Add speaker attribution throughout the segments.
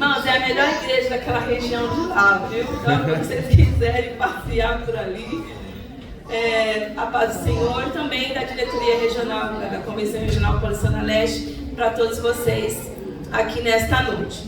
Speaker 1: Irmãos, é a melhor igreja daquela região de lá, viu? Então, se vocês quiserem passear por ali, a paz do Senhor, também da diretoria regional, da Convenção Regional Paulistana Leste, para todos vocês aqui nesta noite.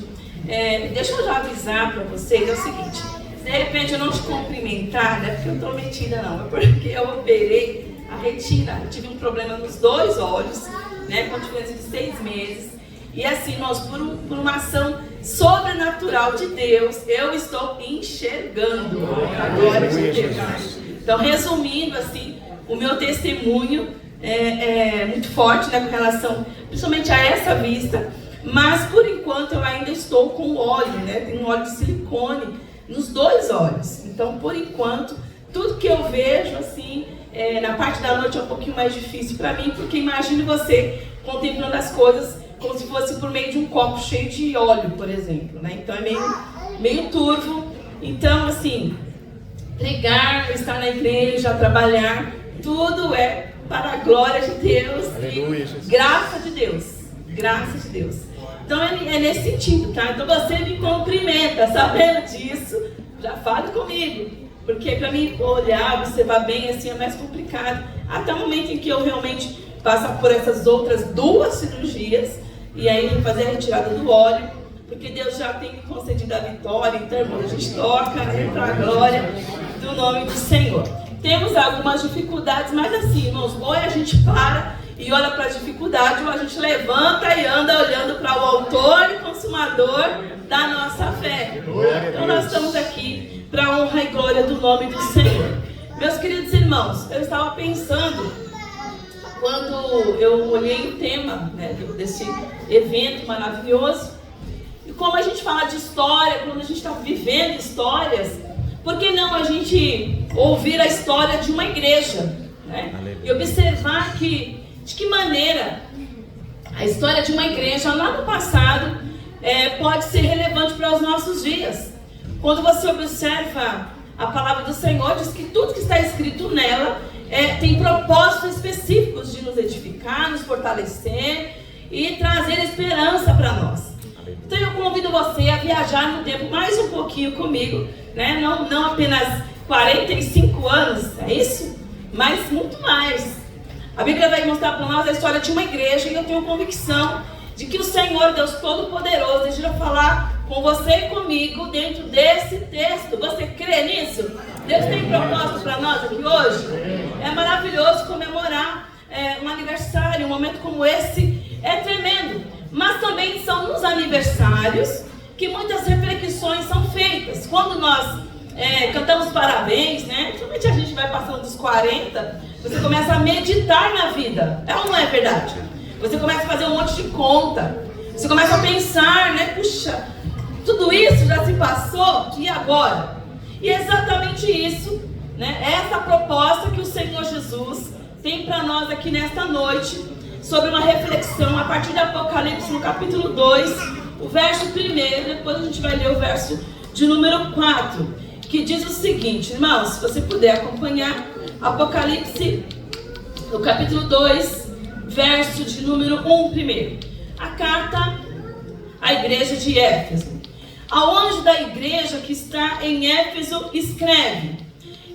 Speaker 1: Deixa eu já avisar para vocês, é o seguinte, se de repente eu não te cumprimentar, não é porque eu estou metida não, é porque eu operei a retina, eu tive um problema nos 2 olhos, né, com diferença de 6 meses, e assim, irmãos, por uma ação sobrenatural de Deus, eu estou enxergando a glória de Deus. Então, resumindo assim, o meu testemunho é muito forte, né, com relação principalmente a essa vista, mas por enquanto eu ainda estou com óleo, né, tem um óleo de silicone nos 2 olhos. Então, por enquanto, tudo que eu vejo assim, na parte da noite é um pouquinho mais difícil para mim, porque imagine você contemplando as coisas como se fosse por meio de um copo cheio de óleo, por exemplo, né? Então é meio turvo. Então, assim, pregar, estar na igreja, trabalhar, tudo é para a glória de Deus. Aleluia, e graça de Deus. Graça de Deus. Então é nesse sentido, tá? Então você me cumprimenta, sabendo disso, já fale comigo. Porque para mim olhar, observar bem assim é mais complicado. Até o momento em que eu realmente passar por essas outras 2 cirurgias e aí fazer a retirada do óleo, porque Deus já tem me concedido a vitória. Então, irmão, a gente toca, né, para a glória do nome do Senhor. Temos algumas dificuldades, mas assim, irmãos, ou a gente para e olha para a dificuldade, ou a gente levanta e anda olhando para o autor e consumador da nossa fé. Então nós estamos aqui para a honra e glória do nome do Senhor. Meus queridos irmãos, eu estava pensando, quando eu olhei o tema, né, desse evento maravilhoso, e como a gente fala de história, quando a gente está vivendo histórias, por que não a gente ouvir a história de uma igreja, né? E observar de que maneira a história de uma igreja lá no passado pode ser relevante para os nossos dias. Quando você observa a palavra do Senhor, diz que tudo que está escrito nela tem propósitos específicos de nos edificar, nos fortalecer e trazer esperança para nós. Então eu convido você a viajar no tempo mais um pouquinho comigo, né? Não apenas 45 anos, é isso? Mas muito mais. A Bíblia vai mostrar para nós a história de uma igreja e eu tenho convicção de que o Senhor, Deus Todo-Poderoso, deseja falar com você e comigo dentro desse texto. Você crê nisso? Deus tem propósito para nós aqui hoje? É maravilhoso comemorar um aniversário, um momento como esse é tremendo. Mas também são nos aniversários que muitas reflexões são feitas. Quando nós cantamos parabéns, né? Principalmente a gente vai passando dos 40, você começa a meditar na vida. É ou não é verdade? Você começa a fazer um monte de conta. Você começa a pensar, né? Puxa, tudo isso já se passou, e agora? E é exatamente isso, né? Essa proposta que o Senhor Jesus tem para nós aqui nesta noite, sobre uma reflexão a partir do Apocalipse, no capítulo 2, o verso 1, depois a gente vai ler o verso de número 4, que diz o seguinte, irmãos, se você puder acompanhar, Apocalipse, no capítulo 2, verso de número 1 primeiro. A carta à igreja de Éfeso. Ao anjo da igreja que está em Éfeso escreve: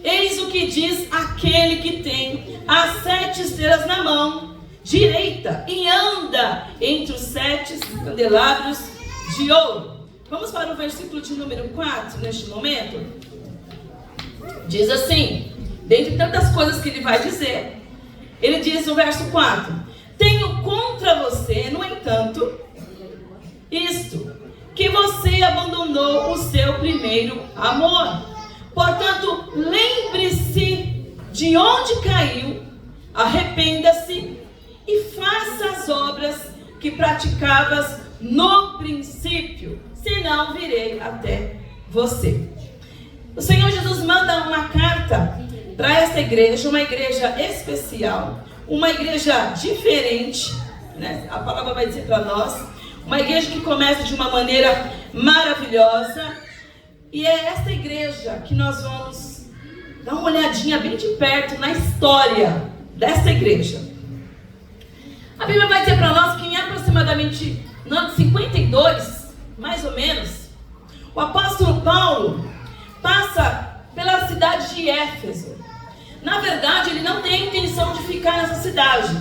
Speaker 1: eis o que diz aquele que tem as 7 estrelas na mão direita e anda entre os 7 candelabros de ouro. Vamos para o versículo de número 4 neste momento. Diz assim, dentre tantas coisas que ele vai dizer, ele diz no verso 4: tenho contra você, no entanto, isto, que você abandonou o seu primeiro amor. Portanto, lembre-se de onde caiu, arrependa-se e faça as obras que praticavas no princípio, senão virei até você. O Senhor Jesus manda uma carta para esta igreja, uma igreja especial, uma igreja diferente, né? A palavra vai dizer para nós, uma igreja que começa de uma maneira maravilhosa, e é esta igreja que nós vamos dar uma olhadinha bem de perto na história desta igreja. A Bíblia vai dizer para nós que em aproximadamente no ano 52, mais ou menos, O apóstolo Paulo passa pela cidade de Éfeso. Na verdade, ele não tem a intenção de ficar nessa cidade.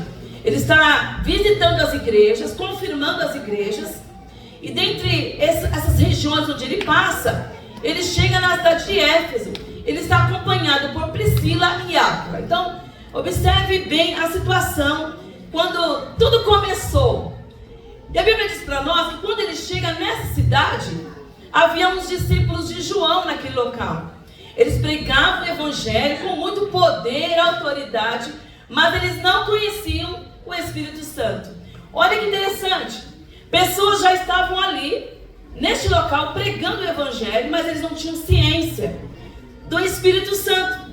Speaker 1: Ele está visitando as igrejas, confirmando as igrejas. E dentre essas regiões onde ele passa, ele chega na cidade de Éfeso. Ele está acompanhado por Priscila e Áquila. Então, observe bem a situação quando tudo começou. E a Bíblia diz para nós que quando ele chega nessa cidade, havia uns discípulos de João naquele local. Eles pregavam o evangelho com muito poder e autoridade, mas eles não conheciam o Espírito Santo. Olha que interessante. Pessoas já estavam ali, neste local, pregando o evangelho, mas eles não tinham ciência do Espírito Santo.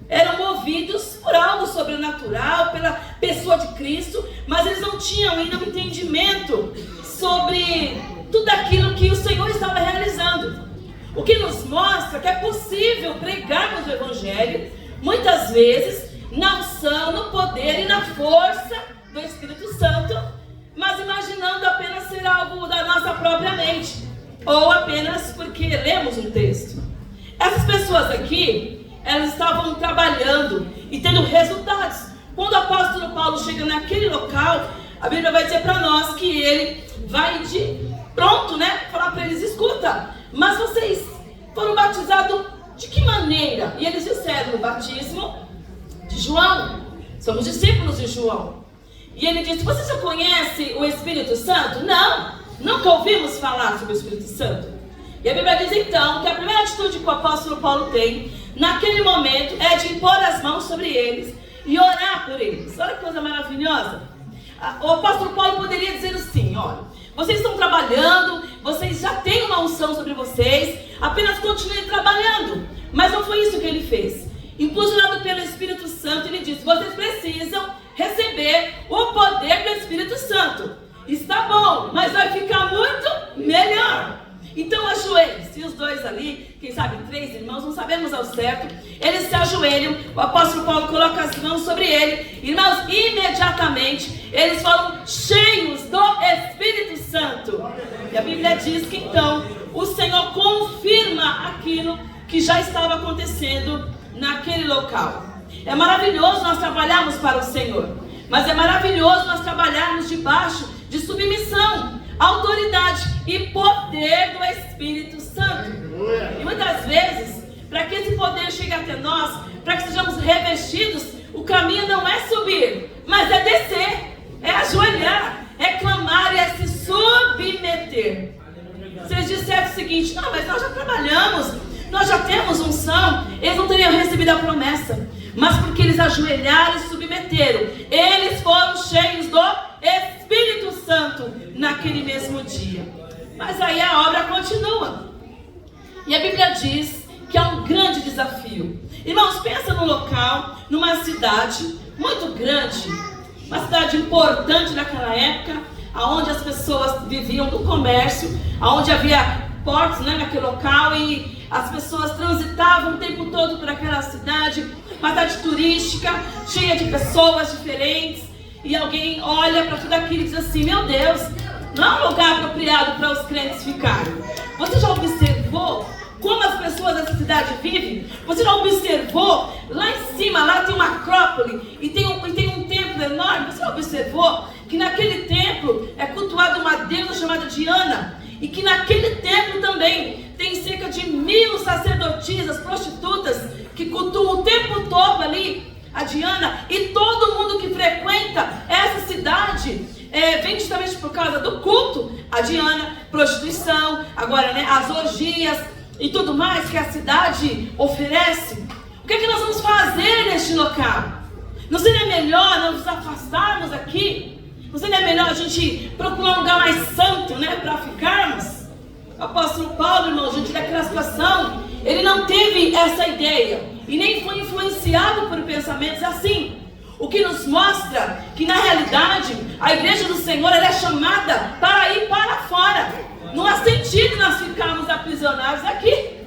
Speaker 1: Eram movidos por algo sobrenatural, pela pessoa de Cristo, mas eles não tinham ainda um entendimento sobre tudo aquilo que o Senhor estava realizando. O que nos mostra que é possível pregarmos o evangelho, muitas vezes, na unção, no poder e na força do Espírito Santo, mas imaginando apenas ser algo da nossa própria mente, ou apenas porque lemos um texto. Essas pessoas aqui, elas estavam trabalhando e tendo resultados. Quando o apóstolo Paulo chega naquele local, a Bíblia vai dizer para nós que ele vai falar para eles: escuta, mas vocês foram batizados de que maneira? E eles disseram: no batismo de João. Somos discípulos de João. E ele disse: você já conhece o Espírito Santo? Não, nunca ouvimos falar sobre o Espírito Santo. E a Bíblia diz então que a primeira atitude que o apóstolo Paulo tem naquele momento é de impor as mãos sobre eles e orar por eles. Olha que coisa maravilhosa. O apóstolo Paulo poderia dizer assim: olha, vocês estão trabalhando, vocês já têm uma unção sobre vocês, apenas continuem trabalhando. Mas não foi isso que ele fez. Impulsionado pelo Espírito Santo, ele disse: vocês precisam receber o poder do Espírito Santo. Está bom, mas vai ficar muito melhor. Então ajoelhe-se. E os dois ali, quem sabe 3 irmãos, não sabemos ao certo, eles se ajoelham. O apóstolo Paulo coloca as mãos sobre ele. Irmãos, imediatamente eles foram cheios do Espírito Santo. E a Bíblia diz que então o Senhor confirma aquilo que já estava acontecendo naquele local. É maravilhoso nós trabalharmos para o Senhor, mas é maravilhoso nós trabalharmos debaixo de submissão, autoridade e poder do Espírito Santo. E muitas vezes, para que esse poder chegue até nós, para que sejamos revestidos, o caminho não é subir, mas é descer, é ajoelhar, é clamar e é se submeter. Vocês disseram o seguinte: não, mas nós já trabalhamos, nós já temos unção. Eles não teriam recebido a promessa, mas porque eles ajoelharam e submeteram, eles foram cheios do Espírito Santo naquele mesmo dia. Mas aí a obra continua. E a Bíblia diz que é um grande desafio. Irmãos, pensa num local, numa cidade muito grande, uma cidade importante naquela época, onde as pessoas viviam do comércio, onde havia portos, naquele local, e as pessoas transitavam o tempo todo por aquela cidade, uma cidade turística, cheia de pessoas diferentes. E alguém olha para tudo aquilo e diz assim: meu Deus, não é um lugar apropriado para os crentes ficarem. Você já observou como as pessoas dessa cidade vivem? Você já observou? Lá em cima, lá tem uma acrópole e tem um templo enorme. Você já observou que naquele templo é cultuada uma deusa chamada Diana? E que naquele templo também tem cerca de 1000 sacerdotisas, prostitutas, que cultuam o tempo todo ali a Diana. E todo mundo que frequenta essa cidade vem justamente por causa do culto a Diana, prostituição, agora as orgias e tudo mais que a cidade oferece. O que é que nós vamos fazer neste local? Não seria melhor nós nos afastarmos aqui? Não seria melhor a gente procurar um lugar mais santo, para ficarmos? O apóstolo Paulo, irmão, diante daquela situação, ele não teve essa ideia e nem foi influenciado por pensamentos assim. O que nos mostra que na realidade a igreja do Senhor, ela é chamada para ir para fora. Não há sentido nós ficarmos aprisionados aqui.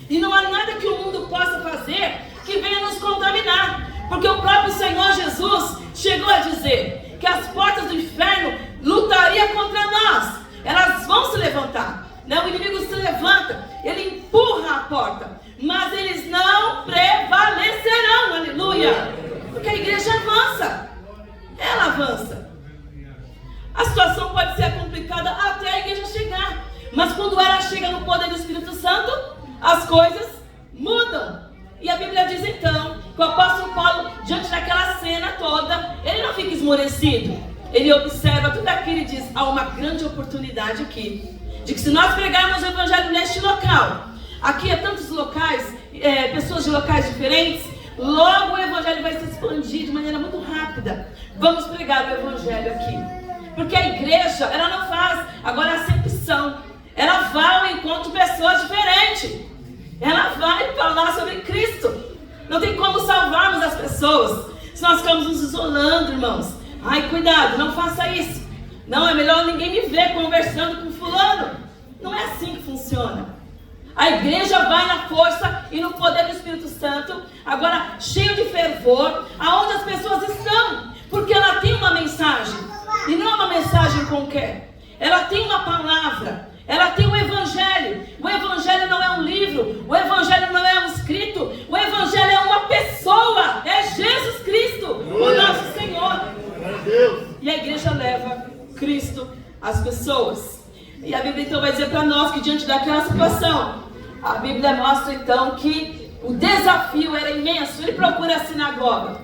Speaker 1: E não há nada que o mundo possa fazer que venha nos contaminar. Porque o próprio Senhor Jesus chegou a dizer que as portas do inferno lutariam contra nós. Elas vão se levantar. O inimigo se levanta porta, ele empurra a porta, mas eles não prevalecerão, aleluia, porque a igreja avança, ela avança. A situação pode ser complicada até a igreja chegar, mas quando ela chega no poder do Espírito Santo, as coisas mudam. E a Bíblia diz então que o apóstolo Paulo, diante daquela cena toda, ele não fica esmorecido. Ele observa tudo aquilo e diz: há uma grande oportunidade aqui, de que se nós pregarmos o evangelho neste local, aqui há tantos locais, pessoas de locais diferentes, logo o evangelho vai se expandir de maneira muito rápida. Vamos pregar o evangelho aqui, porque a igreja, ela não faz agora acepção, ela vai ao encontro de pessoas diferentes. Ela vai falar sobre Cristo. Não tem como salvarmos as pessoas se nós ficamos nos isolando, irmãos. Ai, cuidado, não faça isso. Não, é melhor ninguém me ver conversando com fulano. Não é assim que funciona. A igreja vai na força e no poder do Espírito Santo, agora cheio de fervor, aonde as pessoas estão, porque ela tem uma mensagem, e não é uma mensagem qualquer. Ela tem uma palavra. Ela tem o Evangelho. O Evangelho não é um livro. O Evangelho não é um escrito. O Evangelho é uma pessoa. É Jesus Cristo, o nosso Senhor. E a igreja leva Cristo às pessoas. E a Bíblia então vai dizer para nós que diante daquela situação, a Bíblia mostra então que o desafio era imenso. Ele procura a sinagoga.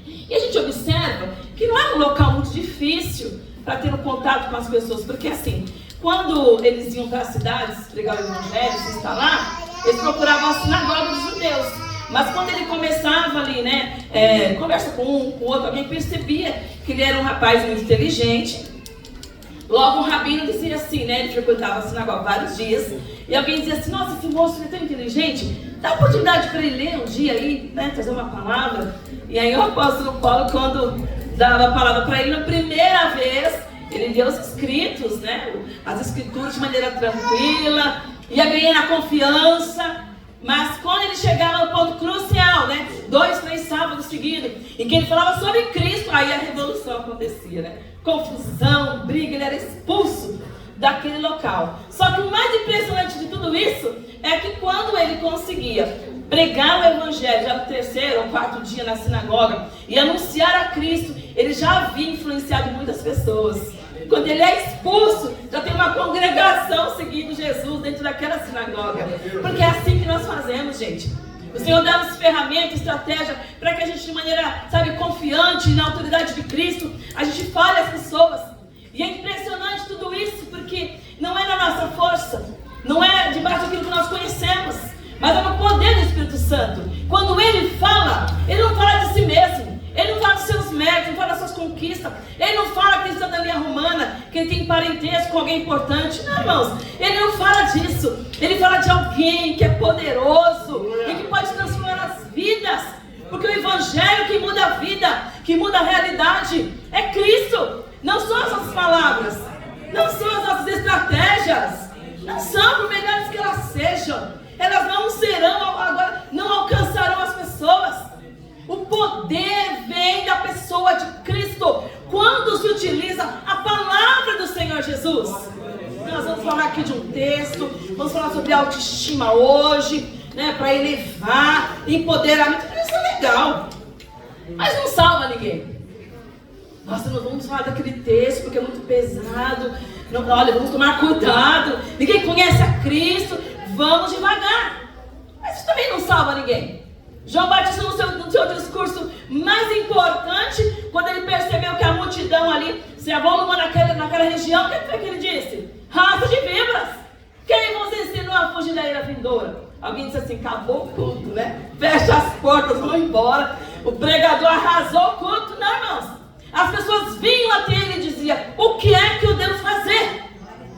Speaker 1: E a gente observa que não era um local muito difícil para ter um contato com as pessoas. Porque assim, quando eles iam para as cidades pregar o evangelho, se instalar, eles procuravam a sinagoga dos judeus. Mas quando ele começava ali, conversa com um, com o outro, alguém percebia que ele era um rapaz muito inteligente. Logo um rabino dizia assim, ele frequentava a sinagoga vários dias, e alguém dizia assim: nossa, esse moço é tão inteligente, dá oportunidade para ele ler um dia aí, trazer uma palavra. E aí o apóstolo Paulo, quando dava a palavra para ele, na primeira vez, ele deu os escritos, as escrituras de maneira tranquila, ia ganhando a confiança. Mas quando ele chegava no ponto crucial, 2, 3 sábados seguidos, em que ele falava sobre Cristo, aí a revolução acontecia, confusão, briga, ele era expulso daquele local. Só que o mais impressionante de tudo isso é que quando ele conseguia pregar o evangelho já no 3º ou 4º dia na sinagoga e anunciar a Cristo, ele já havia influenciado muitas pessoas. Quando ele é expulso, já tem uma congregação seguindo Jesus dentro daquela sinagoga. Porque é assim que nós fazemos, gente. O Senhor dá-nos ferramenta, estratégia, para que a gente, de maneira, confiante na autoridade de Cristo, a gente fale às pessoas. E é impressionante tudo isso, porque não é na nossa força, não é debaixo daquilo que nós conhecemos, mas é no poder do Espírito Santo. Quando ele não fala de si mesmo. Ele não fala dos seus méritos, não fala das suas conquistas. Ele não fala que ele é cidadania romana, que ele tem parentesco com alguém importante. Não, irmãos, ele não fala disso. Ele fala de alguém que é poderoso e que pode transformar as vidas. Porque o evangelho que muda a vida, que muda a realidade, é Cristo. Não são as nossas palavras, não são as nossas estratégias, não são, por melhores que elas sejam, elas não serão, agora não alcançarão as pessoas. O poder vem da pessoa de Cristo quando se utiliza a palavra do Senhor Jesus. Nós vamos falar aqui de um texto, vamos falar sobre autoestima hoje, para elevar, empoderamento. Isso é legal, mas não salva ninguém. Nossa, não vamos falar daquele texto porque é muito pesado. Não, olha, vamos tomar cuidado. Ninguém conhece a Cristo, vamos devagar. Mas isso também não salva ninguém. João Batista, no seu discurso mais importante, quando ele percebeu que a multidão ali se avolumou naquela região, o que foi que ele disse? Raça de víboras! Quem vos ensinou a fugir da ira vindoura? Alguém disse assim: acabou o culto, Fecha as portas, vão embora. O pregador arrasou o culto. Não, irmãos. As pessoas vinham até ele e diziam: o que é que eu devo fazer?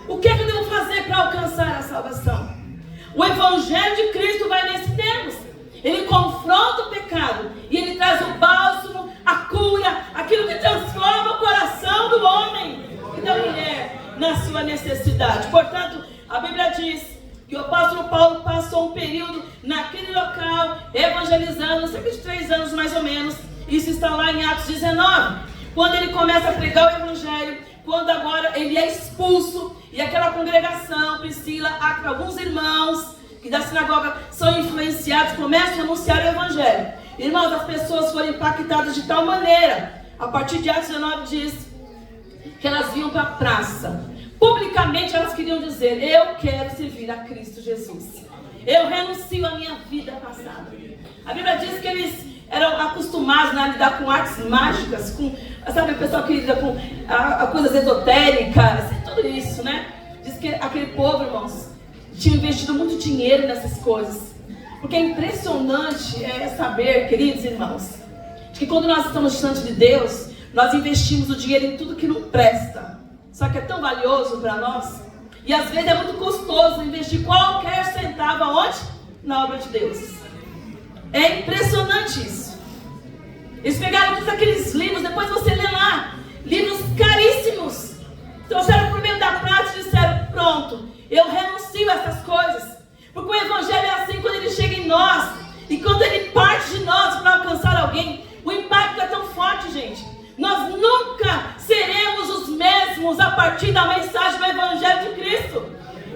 Speaker 1: O que é que eu devo fazer para alcançar a salvação? O evangelho de Cristo vai nesse termos. Ele confronta o pecado e ele traz o bálsamo, a cura, aquilo que transforma o coração do homem e da mulher na sua necessidade. Portanto, a Bíblia diz que o apóstolo Paulo passou um período naquele local, evangelizando, cerca de 3 anos mais ou menos. Isso está lá em Atos 19. Quando ele começa a pregar o evangelho, quando agora ele é expulso, E aquela congregação, Priscila, alguns irmãos que da sinagoga são influenciados, começam a anunciar o evangelho. Irmãos, as pessoas foram impactadas de tal maneira, a partir de Atos 19 diz que elas vinham para a praça. Publicamente elas queriam dizer: eu quero servir a Cristo Jesus. Eu renuncio à minha vida passada. A Bíblia diz que eles eram acostumados a lidar com artes mágicas, com, sabe, o pessoal que lida com coisas esotéricas, tudo isso, né? Diz que aquele povo, irmãos, tinha investido muito dinheiro nessas coisas. Porque é impressionante saber, queridos irmãos, que quando nós estamos diante de Deus, nós investimos o dinheiro em tudo que não presta. Só que é tão valioso para nós. E às vezes é muito custoso investir qualquer centavo aonde? Na obra de Deus. É impressionante isso. Eles pegaram todos aqueles livros, depois você lê lá, livros caríssimos, trouxeram por meio da prática e disseram: pronto, eu renuncio a essas coisas. Porque o evangelho é assim, quando ele chega em nós, e quando ele parte de nós para alcançar alguém, o impacto é tão forte, gente. Nós nunca seremos os mesmos a partir da mensagem do evangelho de Cristo.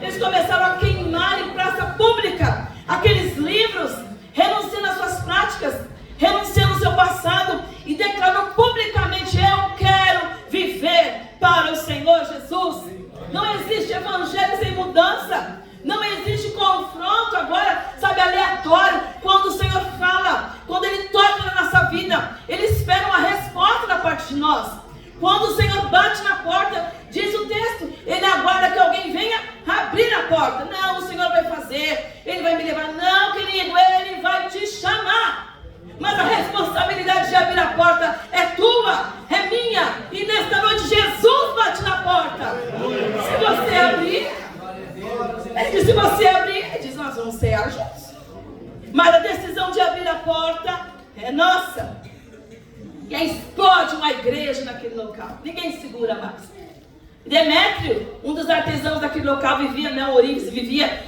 Speaker 1: Eles começaram a queimar em praça pública aqueles livros, renunciando às suas práticas, renunciando ao seu passado e declarando publicamente: eu quero viver para o Senhor Jesus. Não existe evangelho sem mudança. Não existe confronto agora, sabe, aleatório. Quando o Senhor fala, quando Ele toca na nossa vida, Ele espera uma resposta da parte de nós. Quando o Senhor bate na porta, diz o texto, Ele aguarda que alguém venha abrir a porta. Não, o Senhor vai fazer, Ele vai me levar. Não, querido, Ele vai te chamar. Mas a responsabilidade de abrir a porta é tua, é minha. E nesta noite Jesus bate na porta. Se você abrir, Ele diz: se você abrir, Ele diz: nós vamos cear juntos. Mas a decisão de abrir a porta é nossa. E aí explode uma igreja naquele local. Ninguém segura mais. Demétrio, um dos artesãos daquele local, vivia, né, Ourives, vivia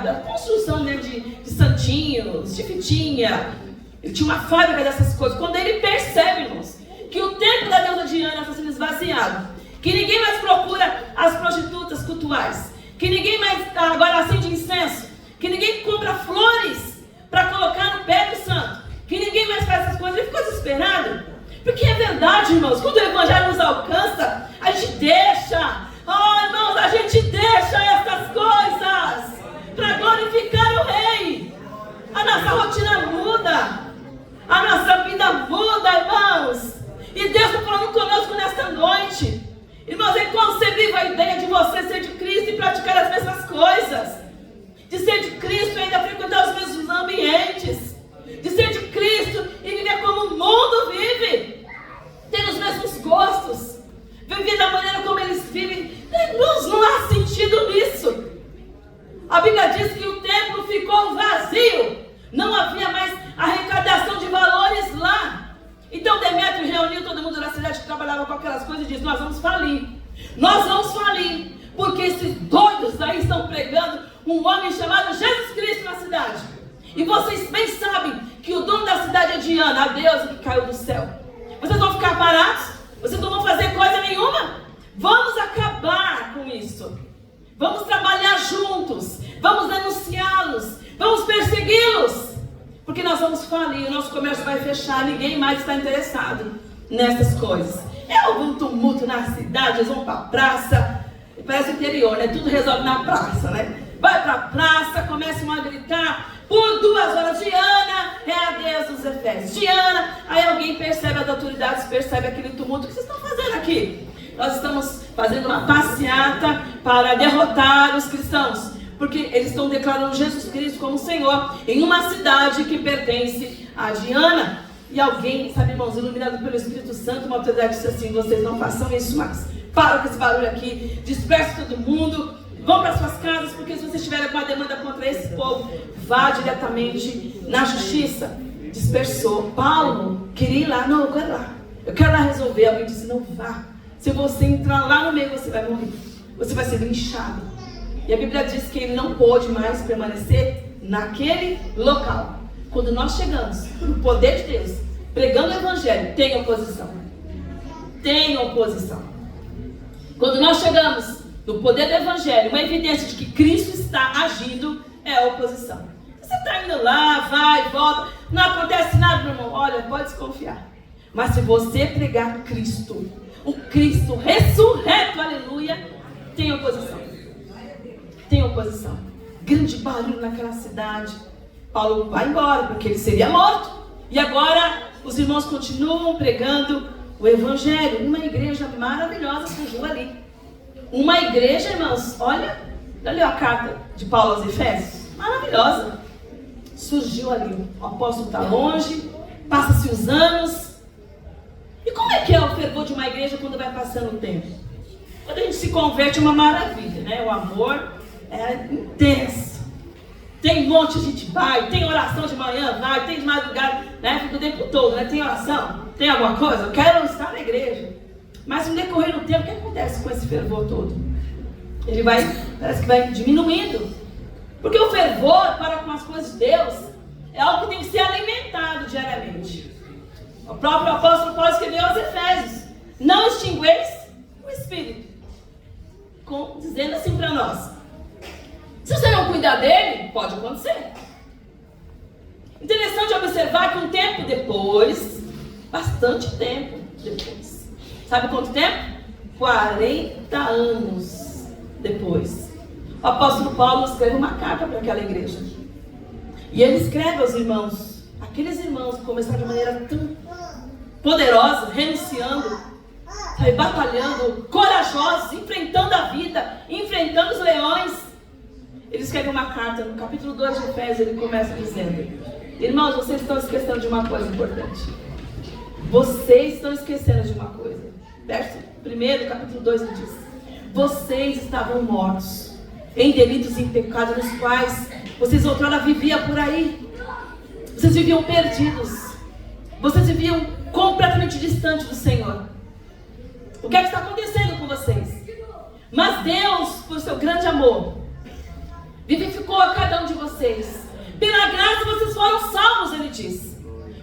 Speaker 1: da construção, né, de santinhos, de fitinha. Ele tinha uma fábrica dessas coisas. Quando ele percebe, irmãos, que o templo da deusa Diana está sendo esvaziado, que ninguém mais procura as prostitutas cultuais, que ninguém mais agora acende incenso, que ninguém compra flores para colocar no pé do santo, que ninguém mais faz essas coisas, ele ficou desesperado. Porque é verdade, irmãos, quando o evangelho nos alcança, a gente deixa, irmãos, a gente deixa essas coisas para glorificar o Rei. A nossa rotina muda, a nossa vida muda, irmãos. E Deus está falando conosco nesta noite. Irmãos, é inconcebível a ideia de você ser de Cristo e praticar as mesmas coisas. De ser de Cristo e ainda frequentar os mesmos ambientes. De ser de Cristo e viver como o mundo vive. Ter os mesmos gostos. Viver da maneira como eles vivem. Irmãos, não há sentido nisso. A Bíblia diz que o templo ficou vazio. Não havia mais arrecadação de valores lá. Então Demétrio reuniu todo mundo na cidade que trabalhava com aquelas coisas e disse: nós vamos falir. Nós vamos falir. Porque esses doidos aí estão pregando um homem chamado Jesus Cristo na cidade. E vocês bem sabem que o dono da cidade é Diana, a deusa que caiu do céu. Vocês vão ficar parados? Vocês não vão fazer coisa nenhuma? Vamos acabar com isso. Vamos trabalhar juntos. Vamos denunciá-los. Vamos persegui-los. Porque nós vamos falir, o nosso comércio vai fechar, ninguém mais está interessado nessas coisas. É algum tumulto na cidade, eles vão para a praça, parece o interior, né? Tudo resolve na praça, né? Vai para a praça, começam a gritar por 2 horas: Diana é a deusa dos Efésios, Diana. Aí alguém percebe, as autoridades percebem aquele tumulto. O que vocês estão fazendo aqui? Nós estamos fazendo uma passeata para derrotar os cristãos. Porque eles estão declarando Jesus Cristo como Senhor em uma cidade que pertence a Diana. E alguém, sabe, irmãos, iluminado pelo Espírito Santo, uma autoridade disse assim: vocês não façam isso mais. Para com esse barulho aqui, disperse todo mundo, vão para suas casas, porque se vocês tiverem alguma demanda contra esse povo, vá diretamente na justiça. Dispersou. Paulo queria ir lá: não, eu quero lá. Eu quero lá resolver. Alguém disse: não vá. Se você entrar lá no meio, você vai morrer. Você vai ser linchado. E a Bíblia diz que ele não pôde mais permanecer naquele local. Quando nós chegamos no poder de Deus, pregando o evangelho, tem oposição. Tem oposição. Quando nós chegamos do poder do Evangelho, uma evidência de que Cristo está agindo, é a oposição. Você está indo lá, vai, volta, não acontece nada, meu irmão. Olha, pode desconfiar. Mas se você pregar Cristo, o Cristo ressurreto, aleluia, tem oposição. Tem oposição. Grande barulho naquela cidade. Paulo vai embora, porque ele seria morto. E agora os irmãos continuam pregando o Evangelho. Uma igreja maravilhosa surgiu ali. Uma igreja, irmãos, olha a carta de Paulo aos Efésios. Maravilhosa. Surgiu ali. O apóstolo está longe, passa-se os anos. E como é que é o fervor de uma igreja quando vai passando o tempo? Quando a gente se converte é uma maravilha, né? O amor é intenso. Tem um monte de gente vai, tem oração de manhã, vai, tem de madrugada, né? Fica o tempo todo, né? Tem oração, tem alguma coisa? Eu quero estar na igreja. Mas no decorrer do tempo, o que acontece com esse fervor todo? Ele vai, parece que vai diminuindo. Porque o fervor para com as coisas de Deus é algo que tem que ser alimentado diariamente. O próprio apóstolo Paulo escreveu aos Efésios: não extingueis o Espírito. Dizendo assim para nós: se você não cuidar dele, pode acontecer. Interessante observar que um tempo depois, bastante tempo depois, sabe quanto tempo? 40 anos depois, o apóstolo Paulo escreve uma carta para aquela igreja. E ele escreve aos irmãos, aqueles irmãos que começaram de maneira tão poderosa, renunciando, batalhando, corajosos, enfrentando a vida, enfrentando os leões. Ele escreve uma carta, no capítulo 2 de Efésios, ele começa dizendo: irmãos, vocês estão esquecendo de uma coisa importante. Vocês estão esquecendo de uma coisa. Verso 1, capítulo 2, ele diz: vocês estavam mortos em delitos e pecados, nos quais vocês outrora viviam por aí. Vocês viviam perdidos. Vocês viviam completamente distantes do Senhor. O que é que está acontecendo com vocês? Mas Deus, por seu grande amor, vivificou a cada um de vocês. Pela graça vocês foram salvos, ele diz.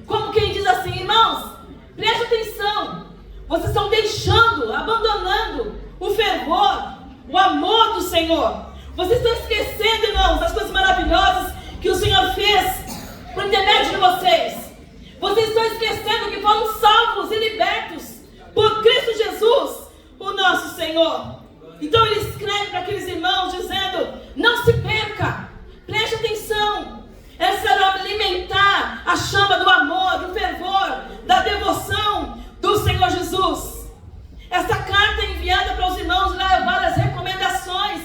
Speaker 1: Como quem diz assim: irmãos, preste atenção. Vocês estão deixando, abandonando o fervor, o amor do Senhor. Vocês estão esquecendo, irmãos, das coisas maravilhosas que o Senhor fez por intermédio de vocês. Vocês estão esquecendo que foram salvos e libertos por Cristo Jesus, o nosso Senhor. Então ele escreve para aqueles irmãos dizendo: não se perca, preste atenção. É necessário alimentar a chama do amor, do fervor, da devoção do Senhor Jesus. Essa carta é enviada para os irmãos, leva várias recomendações.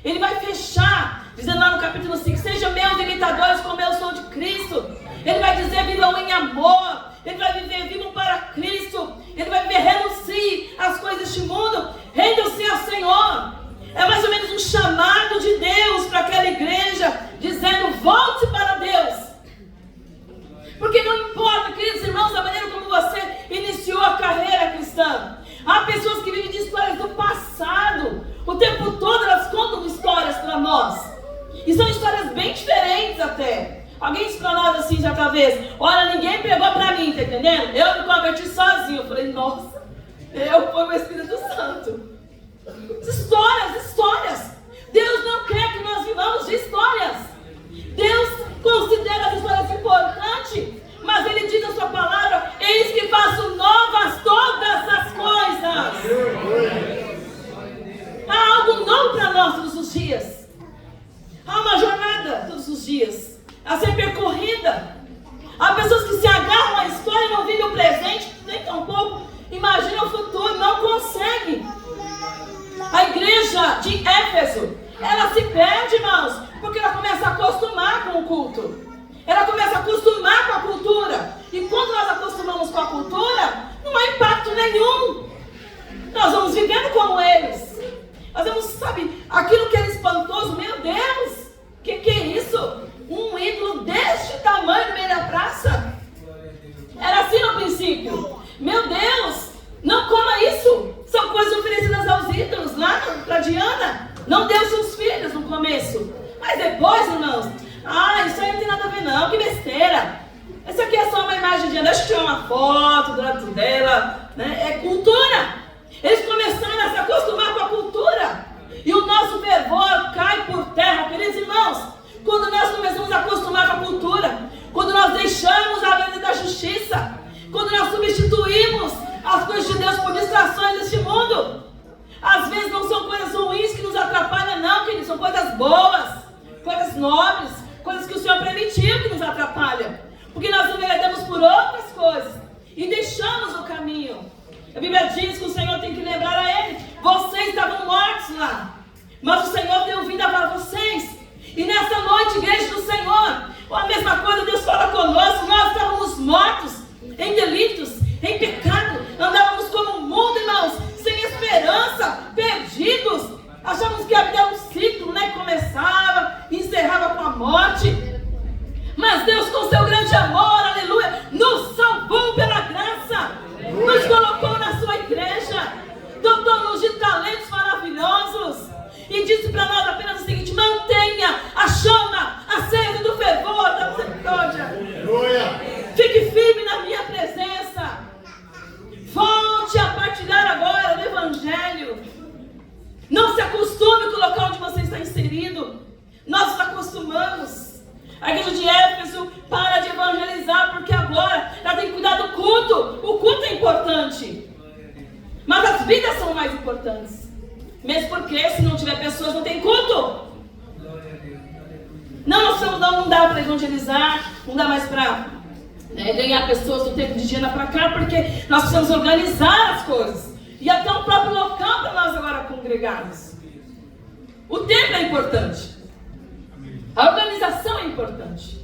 Speaker 1: Ele vai fechar dizendo lá no capítulo 5: sejam meus imitadores como eu sou de Cristo. Ele vai dizer: vivam em amor. Ele vai viver, vivam para Cristo. Ele vai viver, renuncie às coisas deste mundo, rendam-se ao Senhor. É mais ou menos um chamado de Deus para aquela igreja, dizendo: volte para Deus. Porque não importa, queridos irmãos, a maneira como você iniciou a carreira cristã. Há pessoas que vivem de histórias do passado. O tempo todo elas contam histórias para nós. E são histórias bem diferentes até. Alguém disse para nós assim já outra vez: olha, ninguém pregou para mim, tá entendendo? Eu me converti sozinho. Eu falei: nossa, foi o Espírito Santo. Histórias. Deus não quer que nós vivamos de histórias. Deus considera as histórias importantes, mas Ele diz na sua palavra: eis que faço novas todas as coisas. Há algo novo para nós todos os dias. Há uma jornada todos os dias a ser percorrida. Há pessoas que se agarram à história e não vivem o presente, nem tampouco imaginam o futuro, não conseguem. A igreja de Éfeso, ela se perde, irmãos, porque ela começa a acostumar com o culto. Ela começa a acostumar com a cultura. E quando nós acostumamos com a cultura, não há impacto nenhum. Nós vamos vivendo como eles. Nós vamos, sabe, aquilo que era espantoso, meu Deus, que é isso? Um ídolo deste tamanho no meio da praça? Era assim no princípio. Meu Deus, não coma isso. São coisas oferecidas aos ídolos lá para Diana. Não deu seus filhos no começo. Mas depois, irmãos, isso aí não tem nada a ver não, que besteira. Essa aqui é só uma imagem de Diana. Deixa eu tirar uma foto do lado dela, né? É cultura. Eles começaram a se acostumar com a cultura. E o nosso fervor cai por terra, queridos irmãos. Quando nós começamos a acostumar com a cultura, quando nós deixamos a vida da justiça, quando nós substituímos as coisas de Deus por distrações deste mundo. Às vezes não são coisas ruins que nos atrapalham, não, queridos, são coisas boas, coisas nobres, coisas que o Senhor permitiu que nos atrapalham. Porque nós nos enveredamos por outras coisas e deixamos o caminho. A Bíblia diz que o Senhor tem que lembrar a ele: vocês estavam mortos lá, mas o Senhor deu vida para vocês. E nessa noite, igreja do Senhor, a mesma coisa Deus fala conosco. Nós estávamos mortos em delitos, em pecado, andávamos como um mundo, irmãos, sem esperança, perdidos. Achávamos que a vida era um ciclo, né? Começava, encerrava com a morte. Mas Deus, com seu grande amor, aleluia, nos salvou pela graça, nos colocou na sua igreja, dotou-nos de talentos maravilhosos e disse para nós apenas o seguinte: mantenha a chama acesa do fervor da misericórdia. Fique firme na minha presença. Volte a partilhar agora do Evangelho. Não se acostume com o local onde você está inserido. Nós nos acostumamos. A igreja de Éfeso para de evangelizar, porque agora ela tem que cuidar do culto. O culto é importante, mas as vidas são mais importantes. Mesmo porque se não tiver pessoas, não tem culto. Não dá para evangelizar, não dá mais para ganhar pessoas do tempo de Diana para cá, porque nós precisamos organizar as coisas. E até um próprio local para nós agora congregarmos. O tempo é importante. A organização é importante.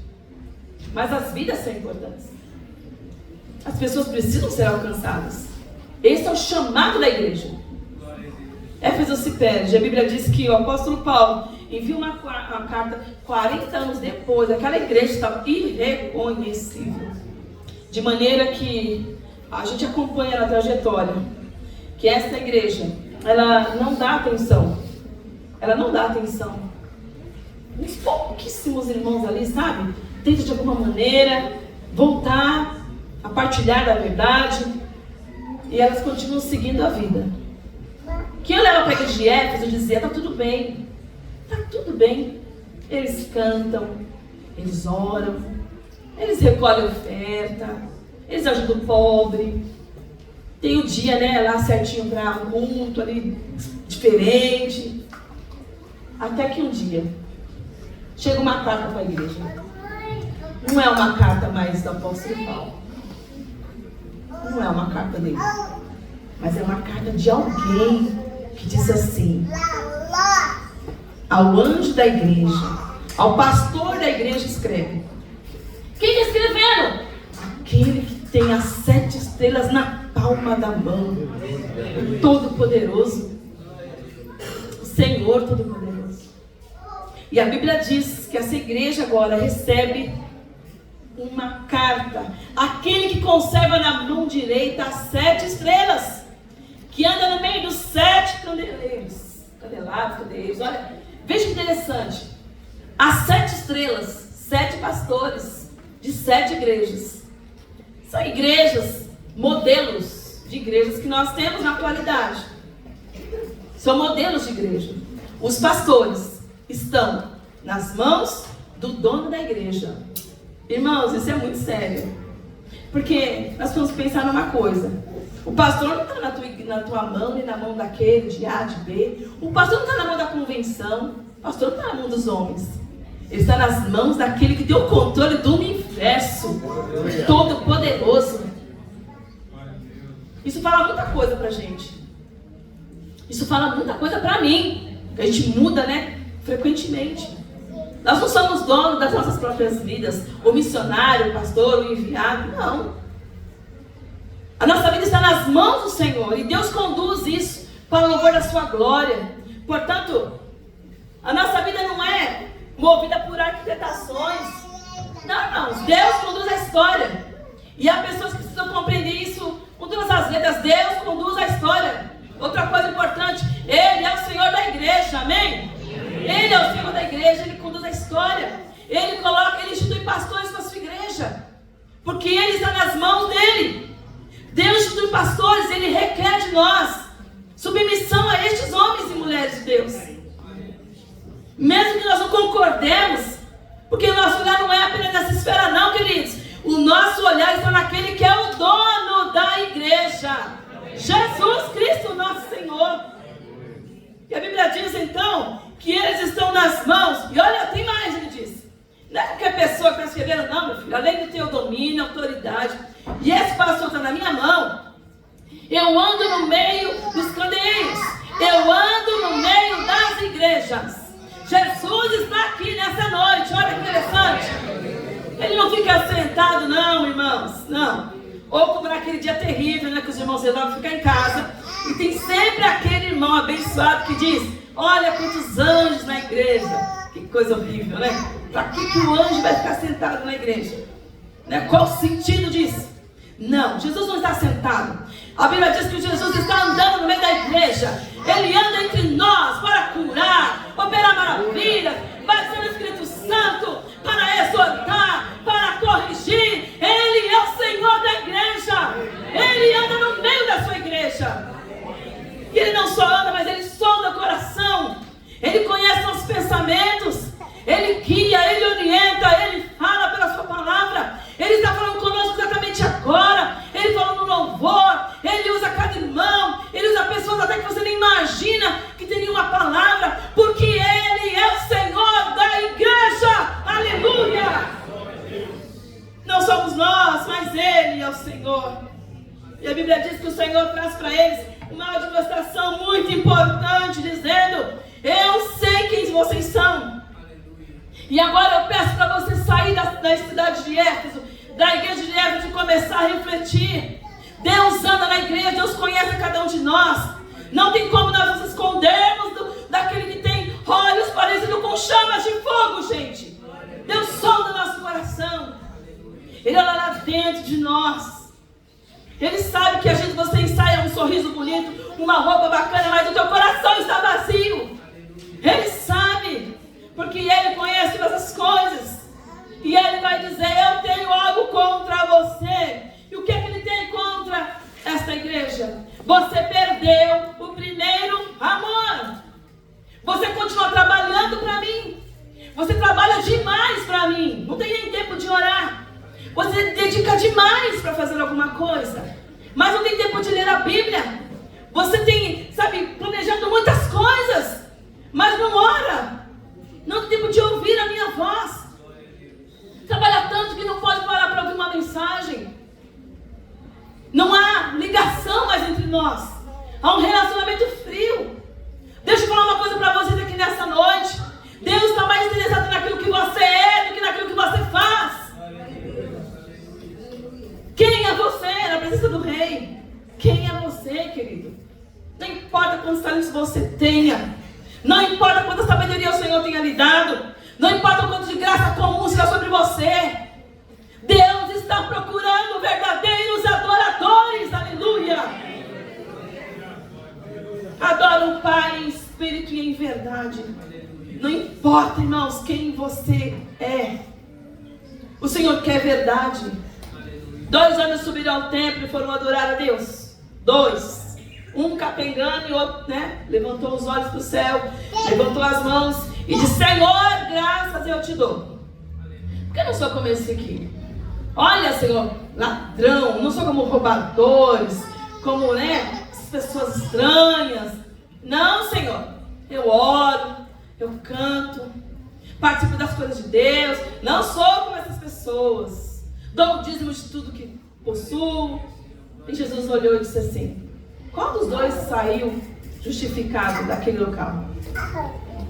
Speaker 1: Mas as vidas são importantes. As pessoas precisam ser alcançadas. Esse é o chamado da igreja. Éfeso se perde. A Bíblia diz que o apóstolo Paulo envia uma carta 40 anos depois. Aquela igreja estava irreconhecível. De maneira que a gente acompanha na trajetória que esta igreja, ela não dá atenção. Ela não dá atenção. Uns pouquíssimos irmãos ali, sabe? Tenta de alguma maneira voltar a partilhar da verdade. E elas continuam seguindo a vida. Quem eu levo para a igreja de Éfeso dizia: tá tudo bem. Tá tudo bem. Eles cantam, eles oram, eles recolhem oferta, eles ajudam o pobre. Tem o dia, né, lá certinho para um culto ali diferente. Até que um dia chega uma carta para a igreja. Não é uma carta mais do apóstolo Paulo. Não é uma carta dele. Mas é uma carta de alguém que diz assim: ao anjo da igreja, ao pastor da igreja escreve. Quem está escrevendo? Aquele que tem as 7 estrelas na palma da mão. O Todo-Poderoso. O Senhor Todo-Poderoso. E a Bíblia diz que essa igreja agora recebe uma carta. Aquele que conserva na mão direita as 7 estrelas, que anda no meio dos 7 candeleiros. Candeeiros. Olha, veja que interessante. As 7 estrelas, 7 pastores de 7 igrejas. São igrejas, modelos de igrejas que nós temos na atualidade. São modelos de igreja. Os pastores estão nas mãos do dono da igreja. Irmãos, isso é muito sério. Porque nós vamos pensar numa coisa: o pastor não está na tua mão, nem na mão daquele, de A, de B. O pastor não está na mão da convenção. O pastor não está na mão dos homens. Ele está nas mãos daquele que tem o controle do universo, Todo-Poderoso. Isso fala muita coisa pra gente. Isso fala muita coisa pra mim. A gente muda, né? Frequentemente. Nós não somos donos das nossas próprias vidas. O missionário, o pastor, o enviado. Não. A nossa vida está nas mãos do Senhor. E Deus conduz isso para o louvor da sua glória. Portanto, a nossa vida não é movida por arquitetações. Não, irmãos. Deus conduz a história. E há pessoas que precisam compreender isso com todas as letras. Deus conduz a história. Outra coisa importante: Ele é o Senhor da igreja. Amém? Ele é o Senhor da igreja. Ele conduz a história. Ele institui pastores para a sua igreja, porque Ele está nas mãos dEle. Deus institui pastores. Ele requer de nós submissão a estes homens e mulheres de Deus. Mesmo que nós não concordemos, porque o nosso olhar não é apenas nessa esfera não, queridos. O nosso olhar está naquele que é o dono da igreja, Jesus Cristo, nosso Senhor. E a Bíblia diz então que eles estão nas mãos. E olha, tem mais, ele diz. Não é qualquer pessoa que está escrevendo, não, meu filho. Além de ter o domínio, a autoridade. E esse pastor está na minha mão. Eu ando no meio dos candeeiros. Eu ando no meio das igrejas. Jesus está aqui nessa noite. Olha que interessante. Ele não fica sentado, não, irmãos. Não. Ou como naquele dia terrível, né, que os irmãos resolvem ficar em casa. E tem sempre aquele irmão abençoado que diz: olha quantos anjos na igreja. Que coisa horrível, né? Para que o anjo vai ficar sentado na igreja? Né? Qual o sentido disso? Não, Jesus não está sentado. A Bíblia diz que Jesus está andando no meio da igreja. Ele anda entre nós para curar, operar maravilhas, bater no Espírito Santo, para exortar, para corrigir. Ele é o Senhor da igreja. Ele anda no meio da sua igreja. E ele não só anda, mas ele sonda o coração. Ele conhece nossos pensamentos. Ele guia, ele orienta, ele fala pela sua palavra. Ele está falando conosco exatamente agora. Ele fala no louvor. Ele usa cada irmão. Ele usa pessoas até que você nem imagina que teria uma palavra. Porque ele é o Senhor da igreja. Aleluia! Não somos nós, mas ele é o Senhor. E a Bíblia diz que o Senhor traz para eles uma demonstração muito importante, dizendo: eu sei quem vocês são. E agora eu peço para você sair da cidade de Éfeso, da igreja de Éfeso, e começar a refletir. Deus anda na igreja, Deus conhece cada um de nós. Não tem como nós nos escondermos daquele que tem olhos parecidos com chamas de fogo, gente. Deus sonda nosso coração. Ele olha lá dentro de nós. Ele sabe que você ensaia um sorriso bonito, uma roupa bacana, mas o teu coração está vazio. Ele sabe, porque ele conhece todas as coisas. E ele vai dizer: eu tenho algo contra você. E o que é que ele tem contra esta igreja? Você perdeu o primeiro amor. Você continua trabalhando para mim. Você trabalha demais para mim. Não tem nem tempo de orar. Você dedica demais para fazer alguma coisa, mas não tem tempo de ler a Bíblia. Você tem, planejando muitas coisas, mas não ora. Não tem tempo de ouvir a minha voz. Trabalha tanto que não pode parar para ouvir uma mensagem. Não há ligação mais entre nós. Há um relacionamento frio. Deixa eu falar uma coisa para vocês aqui nessa noite. Deus está mais interessado naquilo que você é do que naquilo que você faz. Quem é você na presença do Rei? Quem é você, querido? Não importa quantos talentos você tenha. Não importa quanta sabedoria o Senhor tenha lhe dado. Não importa quanto de graça comum será sobre você. Deus está procurando verdadeiros adoradores. Aleluia! Adora o Pai em espírito e em verdade. Não importa, irmãos, quem você é. O Senhor quer verdade. 2 homens subiram ao templo e foram adorar a Deus. 2. Um capengando e o outro, levantou os olhos para o céu, levantou as mãos e disse: Senhor, graças eu te dou. Por que não sou como esse aqui? Olha, Senhor, ladrão, não sou como roubadores, como, essas pessoas estranhas. Não, Senhor, eu oro, eu canto, participo das coisas de Deus. Não sou como essas pessoas. Dou o dízimo de tudo que possuo. E Jesus olhou e disse assim: qual dos dois saiu justificado daquele local?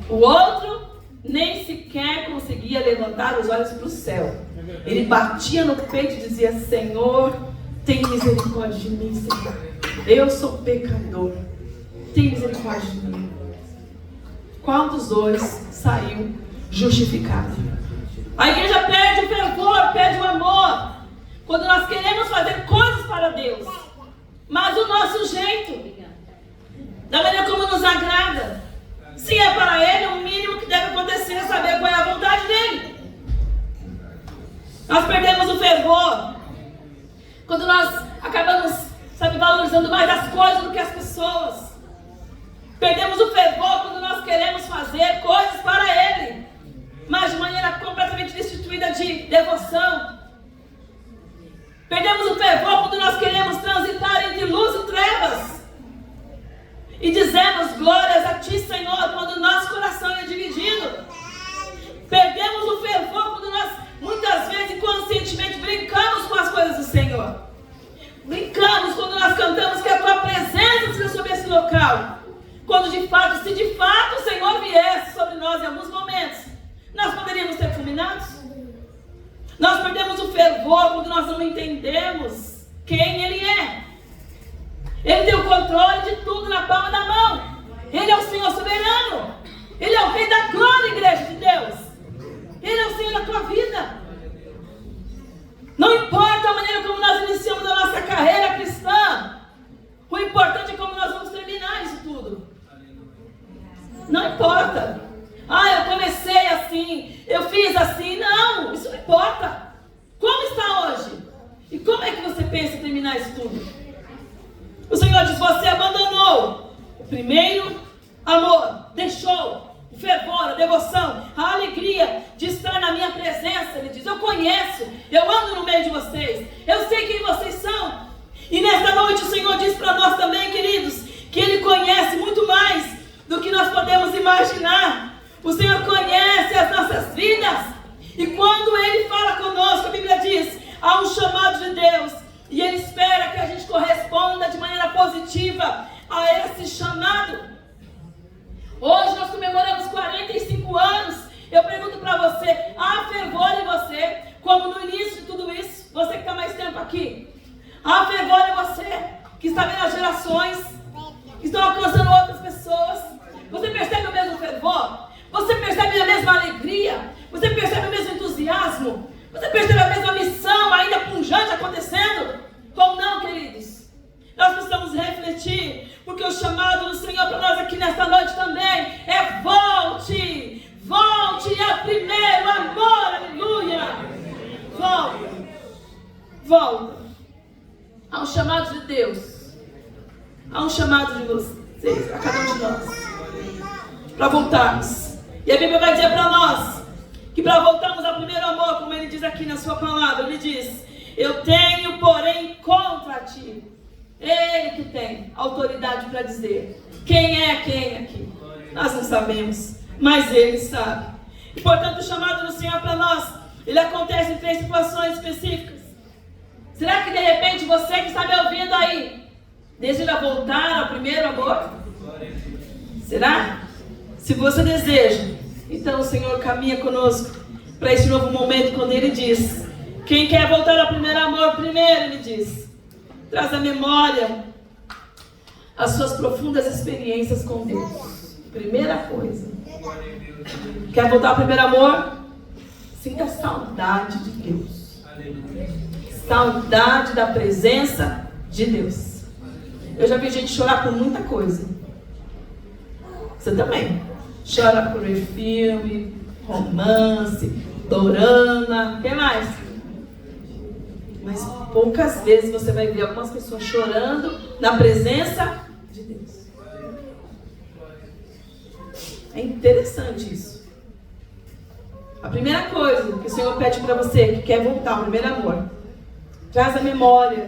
Speaker 1: O outro nem sequer conseguia levantar os olhos para o céu. Ele batia no peito e dizia: Senhor, tem misericórdia de mim, Senhor. Eu sou pecador. Tem misericórdia de mim. Qual dos dois saiu justificado? A igreja perde o fervor, perde o amor, quando nós queremos fazer coisas para Deus, mas o nosso jeito, da maneira como nos agrada. Se é para Ele, o mínimo que deve acontecer é saber qual é a vontade dEle. Nós perdemos o fervor quando nós acabamos, valorizando mais as coisas do que as pessoas. Perdemos o fervor quando nós queremos fazer coisas para Ele, mas de maneira completamente destituída de devoção. Perdemos o fervor quando nós queremos transitar entre luz e trevas. E dizemos glórias a Ti, Senhor, quando o nosso coração é dividido. Perdemos o fervor quando nós, muitas vezes, inconscientemente, brincamos com as coisas do Senhor. Brincamos quando nós cantamos que a Tua presença seja sobre esse local. Quando de fato, se de fato o Senhor viesse sobre nós em alguns momentos, nós poderíamos ser fulminados. Nós perdemos o fervor quando nós não entendemos quem Ele é. Ele tem o controle de tudo na palma da mão. Ele é o Senhor soberano. Ele é o Rei da glória, igreja de Deus. Ele é o Senhor da tua vida. Não importa a maneira como nós iniciamos a nossa carreira cristã. O importante é como nós vamos terminar isso tudo. Não importa. Eu comecei assim, eu fiz assim. Não, isso não importa. Como está hoje? E como é que você pensa em terminar isso tudo? O Senhor diz, você abandonou o primeiro amor, deixou o fervor, a devoção, a alegria de estar na minha presença. Ele diz, eu conheço, eu ando no meio de vocês, eu sei quem vocês são. E nesta noite o Senhor diz para nós também, queridos, que Ele conhece muito mais do que nós podemos imaginar. O Senhor conhece as nossas vidas. E quando Ele fala conosco, a Bíblia diz, há um chamado de Deus. E Ele espera que a gente corresponda de maneira positiva a esse chamado. Hoje nós comemoramos 45 anos. Eu pergunto para você, há fervor em você? Como no início de tudo isso, você que está mais tempo aqui. Há fervor em você, que está vendo as gerações, que estão alcançando outras pessoas. Você percebe o mesmo fervor? Você percebe a mesma alegria? Você percebe o mesmo entusiasmo? Você percebe a mesma missão ainda pungente acontecendo? Ou não, queridos? Nós precisamos refletir, porque o chamado do Senhor para nós aqui nesta noite também é volte! Volte ao primeiro amor, aleluia! Volta! Volta! Há um chamado de Deus. Há um chamado de vocês, a cada um de nós, para voltarmos. E a Bíblia vai dizer para nós que para voltarmos ao primeiro amor, como Ele diz aqui na sua palavra, Ele diz, eu tenho, porém, contra ti. Ele que tem autoridade para dizer quem é quem aqui. Nós não sabemos, mas Ele sabe. E portanto o chamado do Senhor para nós, ele acontece em 3 situações específicas. Será que de repente você que está me ouvindo aí deseja voltar ao primeiro amor? Será? Se você deseja, então o Senhor caminha conosco para esse novo momento, quando Ele diz, quem quer voltar ao primeiro amor, primeiro Ele diz, traz à memória as suas profundas experiências com Deus. Primeira coisa. Quer voltar ao primeiro amor? Sinta saudade de Deus. Saudade da presença de Deus. Eu já vi gente chorar por muita coisa. Você também. Chora por ver filme, romance, dorama, o que mais? Mas poucas vezes você vai ver algumas pessoas chorando na presença de Deus. É interessante isso. A primeira coisa que o Senhor pede para você que quer voltar ao primeiro amor, traz à memória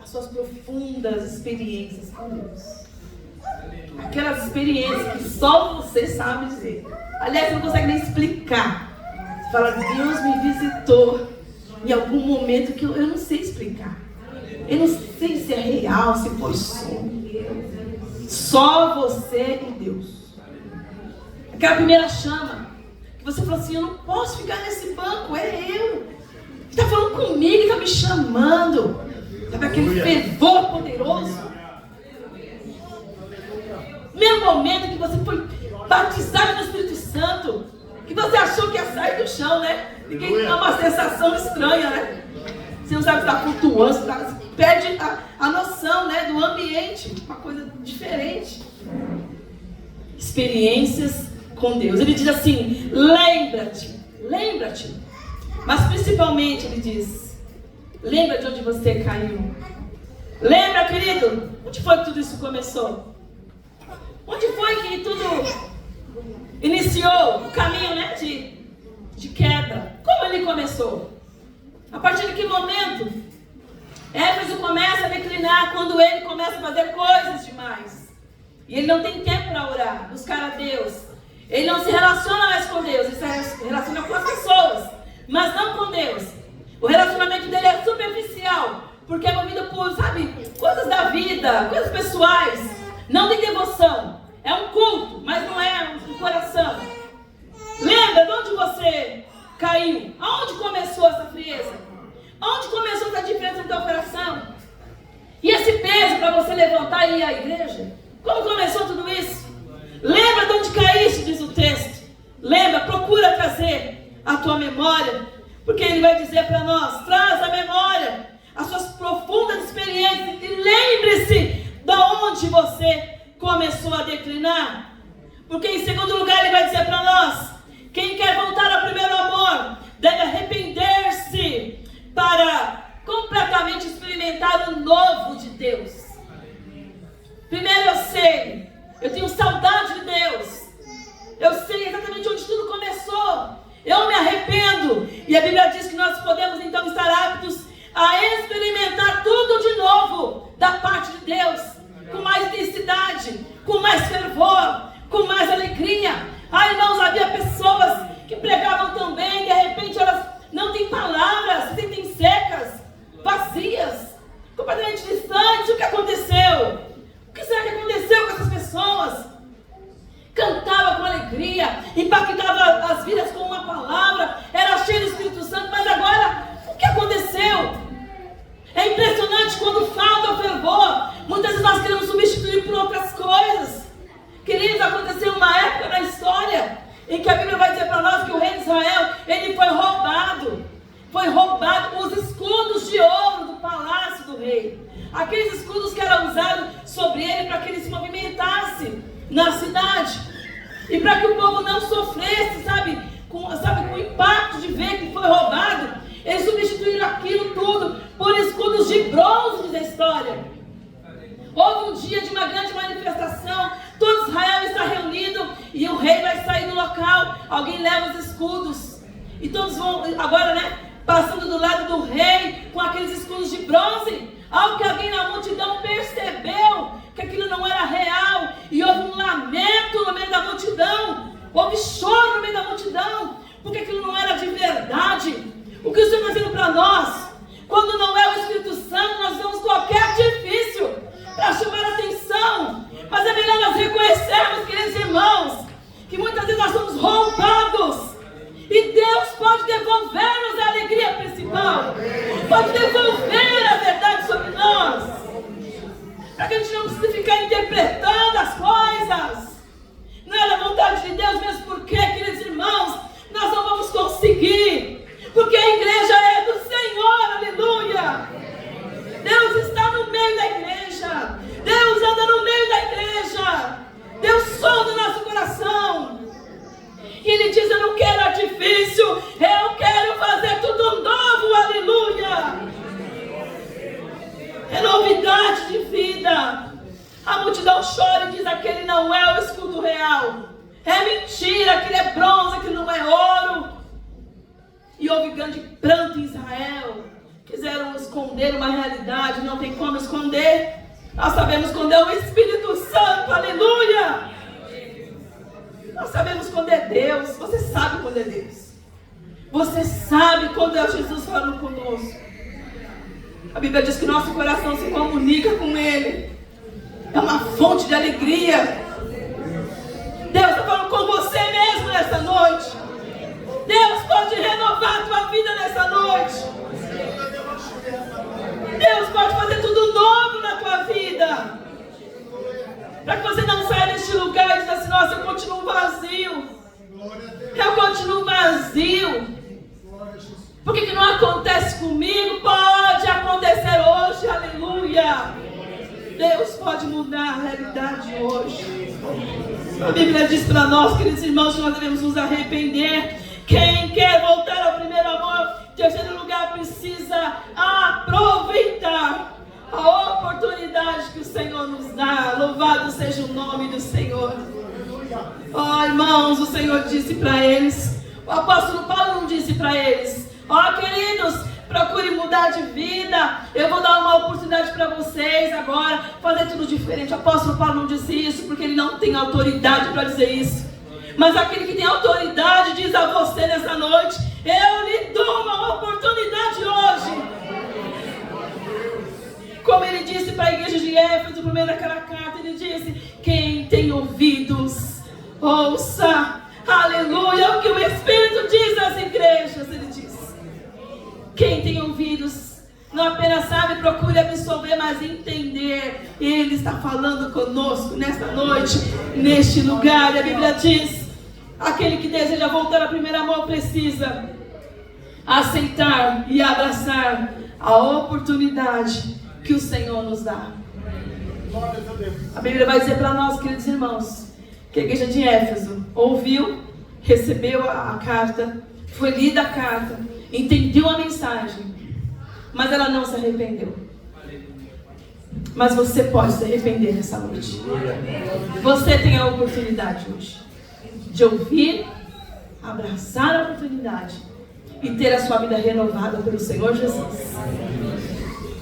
Speaker 1: as suas profundas experiências com Deus. Aquelas experiências que só você sabe dizer. Aliás, você não consegue nem explicar. Você fala, Deus me visitou em algum momento que eu não sei explicar. Eu não sei se é real, se foi sonho. Só você e Deus. Aquela primeira chama, que você falou assim, eu não posso ficar nesse banco, é eu. Ele está falando comigo, está me chamando. Sabe aquele fervor poderoso? Mesmo momento que você foi batizado no Espírito Santo, que você achou que ia sair do chão, né? Ninguém dá uma sensação estranha, né? Você não sabe se está flutuando, você perde a noção, né, do ambiente, uma coisa diferente. Experiências com Deus. Ele diz assim, lembra-te, lembra-te. Mas principalmente ele diz, lembra de onde você caiu. Lembra, querido? Onde foi que tudo isso começou? Onde foi que tudo iniciou o caminho, né, de queda? Como ele começou? A partir de que momento Éfeso começa a declinar? Quando ele começa a fazer coisas demais. E ele não tem tempo para orar, buscar a Deus. Ele não se relaciona mais com Deus, ele se relaciona com as pessoas, mas não com Deus. O relacionamento dele é superficial, porque é movido por, sabe, coisas da vida, coisas pessoais. Não tem devoção. É um culto, mas não é um coração. Lembra de onde você caiu? Aonde começou essa frieza? Aonde começou essa diferença no teu coração? E esse peso para você levantar e ir à igreja? Como começou tudo isso? Lembra de onde caíste, diz o texto. Lembra, procura trazer a tua memória. Porque ele vai dizer para nós, traz a memória, as suas profundas experiências. E lembre-se de onde você começou a declinar. Porque em segundo lugar ele vai dizer para nós, quem quer voltar ao primeiro amor, deve arrepender-se para completamente experimentar o novo de Deus. Primeiro eu tenho saudade de Deus. Eu sei exatamente onde tudo começou. Eu me arrependo. E a Bíblia diz que nós podemos então estar aptos a experimentar tudo de novo da parte de Deus. Com mais intensidade, com mais fervor, com mais alegria. Irmãos, havia pessoas que pregavam também, de repente elas não têm palavras, se sentem secas, vazias, completamente distantes. O que aconteceu? O que será que aconteceu com essas pessoas? Cantava com alegria, impactava as vidas com uma palavra, era cheio do Espírito Santo, mas agora, o que aconteceu? É impressionante quando falta o fervor. Muitas vezes nós queremos substituir por outras coisas. Queridos, aconteceu uma época na história em que a Bíblia vai dizer para nós que o rei de Israel, ele foi roubado. Foi roubado os escudos de ouro do palácio do rei. Aqueles escudos que eram usados sobre ele para que ele se movimentasse na cidade. E para que o povo não sofresse, com o impacto de ver que foi roubado, eles substituíram aquilo tudo por escudos de bronze, diz a história. Houve um dia de uma grande manifestação, todo Israel está reunido e o rei vai sair do local. Alguém leva os escudos e todos vão agora, passando do lado do rei com aqueles escudos de bronze. Ao que alguém na multidão percebeu que aquilo não era real e houve um lamento no meio da multidão, houve choro no meio da multidão, porque aquilo não era de verdade. O que o Senhor está dizendo para nós? Quando não é o Espírito Santo, nós usamos qualquer artifício para chamar a atenção. Mas é melhor nós reconhecermos, queridos irmãos, que muitas vezes nós somos roubados. E Deus pode devolver-nos a alegria principal. Pode devolver a verdade sobre nós. Para que a gente não precise ficar interpretando as coisas. Não é da vontade de Deus, mesmo porque, queridos irmãos, nós não vamos conseguir. Porque a igreja é do Senhor, aleluia. Deus está no meio da igreja. Deus anda no meio da igreja. Deus sonda o nosso coração. E Ele diz, eu não quero artifício, eu quero fazer tudo novo, aleluia. É novidade de vida. A multidão chora e diz, aquele não é o escudo real. É mentira, aquele é bronze, aquele não é ouro. E houve grande pranto em Israel. Quiseram esconder uma realidade, não tem como esconder. Nós sabemos quando é o Espírito Santo, aleluia. Nós sabemos quando é Deus. Você sabe quando é Deus. Você sabe quando é Jesus falando conosco. A Bíblia diz que nosso coração se comunica com Ele. É uma fonte de alegria. Deus está falando com você mesmo nessa noite. Deus pode renovar a tua vida nessa noite. Deus pode fazer tudo novo na tua vida. Para que você não saia deste lugar e diz assim, nossa, eu continuo vazio. Eu continuo vazio. Por que não acontece comigo? Pode acontecer hoje, aleluia. Deus pode mudar a realidade hoje. A Bíblia diz para nós, queridos irmãos, que nós devemos nos arrepender. Quem quer voltar ao primeiro amor, em terceiro lugar, precisa aproveitar a oportunidade que o Senhor nos dá. Louvado seja o nome do Senhor. Oh, irmãos, o Senhor disse para eles, o apóstolo Paulo não disse para eles: ó, queridos, procure mudar de vida, eu vou dar uma oportunidade para vocês agora, fazer tudo diferente. O apóstolo Paulo não disse isso porque ele não tem autoridade para dizer isso. Mas aquele que tem autoridade diz a você nessa noite: eu lhe dou uma oportunidade hoje. Como ele disse para a igreja de Éfeso, no meio daquela carta, ele disse: quem tem ouvidos, ouça. Aleluia, é o que o Espírito diz às igrejas. Ele diz: quem tem ouvidos, não apenas sabe, procure absorver, mas entender. Ele está falando conosco nesta noite, neste lugar. A Bíblia diz: aquele que deseja voltar ao primeiro amor precisa aceitar e abraçar a oportunidade que o Senhor nos dá. A Bíblia vai dizer para nós, queridos irmãos, que a igreja de Éfeso ouviu, recebeu a carta, foi lida a carta, entendeu a mensagem, mas ela não se arrependeu. Mas você pode se arrepender nessa noite. Você tem a oportunidade hoje de ouvir, abraçar a oportunidade e ter a sua vida renovada pelo Senhor Jesus.